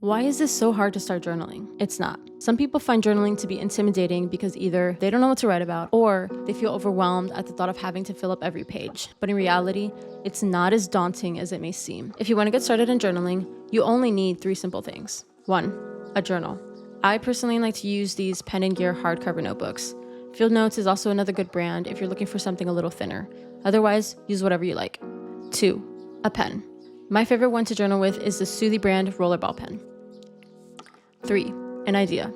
Why is this so hard to start journaling? It's not. Some people find journaling to be intimidating because either they don't know what to write about or they feel overwhelmed at the thought of having to fill up every page. But in reality, it's not as daunting as it may seem. If you want to get started in journaling, you only need 3 simple things. 1. A journal. I personally like to use these Pen and Gear hardcover notebooks. Field Notes is also another good brand if you're looking for something a little thinner. Otherwise, use whatever you like. 2. A pen. My favorite one to journal with is the Soothie brand rollerball pen. 3. An idea.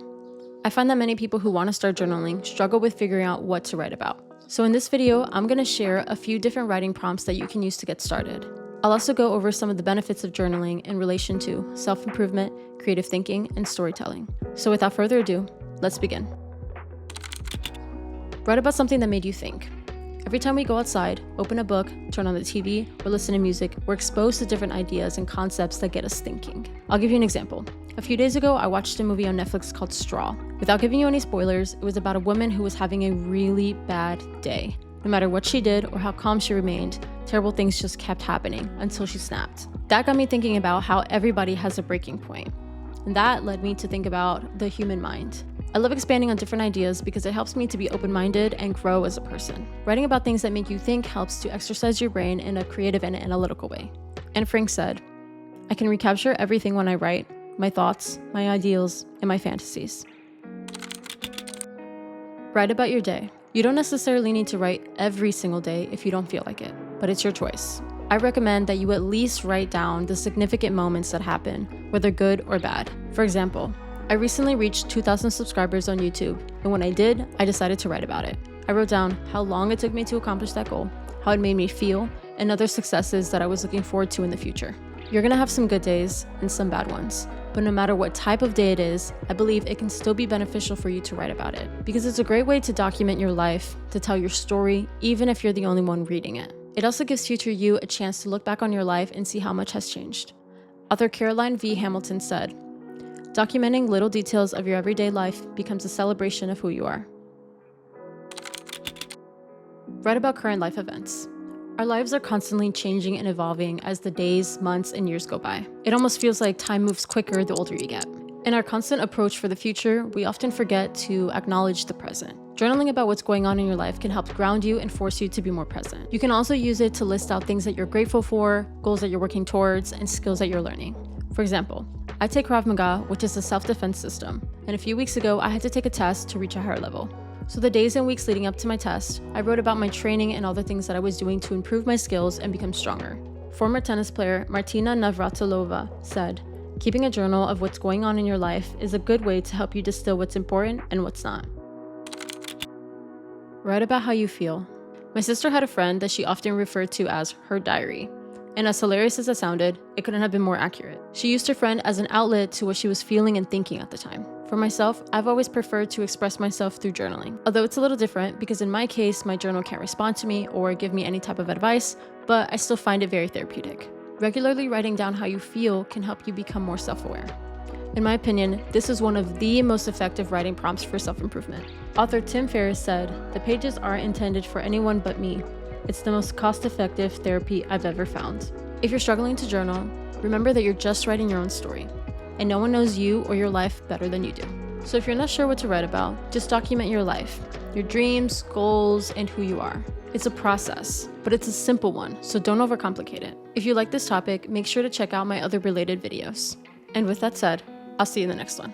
I find that many people who want to start journaling struggle with figuring out what to write about. So in this video, I'm going to share a few different writing prompts that you can use to get started. I'll also go over some of the benefits of journaling in relation to self-improvement, creative thinking, and storytelling. So without further ado, let's begin. Write about something that made you think. Every time we go outside, open a book, turn on the TV, or listen to music, we're exposed to different ideas and concepts that get us thinking. I'll give you an example. A few days ago, I watched a movie on Netflix called Straw. Without giving you any spoilers, it was about a woman who was having a really bad day. No matter what she did or how calm she remained, terrible things just kept happening until she snapped. That got me thinking about how everybody has a breaking point. And that led me to think about the human mind. I love expanding on different ideas because it helps me to be open-minded and grow as a person. Writing about things that make you think helps to exercise your brain in a creative and analytical way. Anne Frank said, "I can recapture everything when I write, my thoughts, my ideals, and my fantasies." Write about your day. You don't necessarily need to write every single day if you don't feel like it, but it's your choice. I recommend that you at least write down the significant moments that happen, whether good or bad. For example, I recently reached 2,000 subscribers on YouTube, and when I did, I decided to write about it. I wrote down how long it took me to accomplish that goal, how it made me feel, and other successes that I was looking forward to in the future. You're gonna have some good days and some bad ones, but no matter what type of day it is, I believe it can still be beneficial for you to write about it, because it's a great way to document your life, to tell your story, even if you're the only one reading it. It also gives future you a chance to look back on your life and see how much has changed. Author Caroline V. Hamilton said, "Documenting little details of your everyday life becomes a celebration of who you are." Write about current life events. Our lives are constantly changing and evolving as the days, months, and years go by. It almost feels like time moves quicker the older you get. In our constant approach for the future, we often forget to acknowledge the present. Journaling about what's going on in your life can help ground you and force you to be more present. You can also use it to list out things that you're grateful for, goals that you're working towards, and skills that you're learning. For example, I take Krav Maga, which is a self-defense system, and a few weeks ago I had to take a test to reach a higher level. So the days and weeks leading up to my test, I wrote about my training and all the things that I was doing to improve my skills and become stronger. Former tennis player Martina Navratilova said, "Keeping a journal of what's going on in your life is a good way to help you distill what's important and what's not." Write about how you feel. My sister had a friend that she often referred to as her diary. And as hilarious as it sounded, it couldn't have been more accurate. She used her friend as an outlet to what she was feeling and thinking at the time. For myself, I've always preferred to express myself through journaling. Although it's a little different because in my case, my journal can't respond to me or give me any type of advice, but I still find it very therapeutic. Regularly writing down how you feel can help you become more self-aware. In my opinion, this is one of the most effective writing prompts for self-improvement. Author Tim Ferriss said, "The pages aren't intended for anyone but me. It's the most cost-effective therapy I've ever found." If you're struggling to journal, remember that you're just writing your own story, and no one knows you or your life better than you do. So if you're not sure what to write about, just document your life, your dreams, goals, and who you are. It's a process, but it's a simple one, so don't overcomplicate it. If you like this topic, make sure to check out my other related videos. And with that said, I'll see you in the next one.